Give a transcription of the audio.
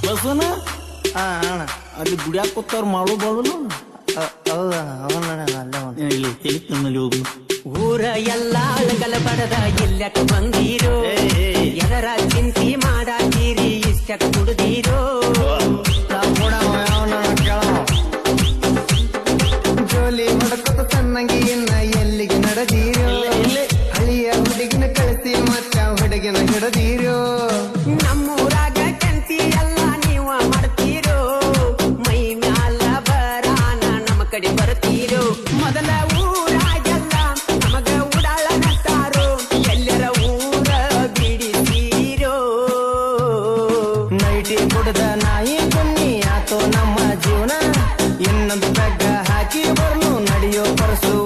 ಬಸವನ ಅಣ್ಣ ಅಲ್ಲಿ ಗುಡಿಯಾಕ ಕೂತವ್ರು ಮಾಡು ಬಾಳು ಹೌದಾ ಅವನ ಇಲ್ಲಿ ತಿಳಿತು ನಮ್ಮಲ್ಲಿ ಹೋಗು ಊರ ಎಲ್ಲ ಅಳಗಲ ಬಡದ ಇಲ್ಲಕ ಬಂದೀರೋ ಎದರ ಚಿಂತಿ ಮಾಡಾತೀರಿ ಇಷ್ಟಕ ಕುಡ್ದೀರೋ ಜೋಲಿ ಹೊಡಕೊತ ಸಣ್ಣಂಗಿ ಇನ್ನ ಎಲ್ಲಿಗೆ ನಡೆದೀರೋ ಹಳಿಯ ಹುಡುಗಿನ ಕಳಿಸಿ ಮತ್ತ ಹುಡುಗಿನ ಹಿಡದೀರೋ ನಮ್ಮೂರಾಗ ಕಂತಿ ಎಲ್ಲ ನೀವ ಮಾಡ್ತೀರೋ ಮೈ ಮ್ಯಾಲ ಬರಾನ ನಮ್ಮ ಕಡೆ ಬರ್ತೀರೋ ಮೊದಲ ಊರಾಗೆಲ್ಲ ನಮಗ ಉಡಾಳ ನಟ್ಟಾರೋ ಎಲ್ಲರ ಊರ ಬಿಡಿಸೀರೋ ನೈಟಿ ಕುಡ್ದ ನಾಯಿ ಕುನ್ನಿ ಆತೋ ನಮ್ಮ ಜೀವನ ಇನ್ನೊಂದು ಬೆಗ್ಗ ಹಾಕಿ ಬರ್ಲು ನಡೆಯೋ ಪರಸು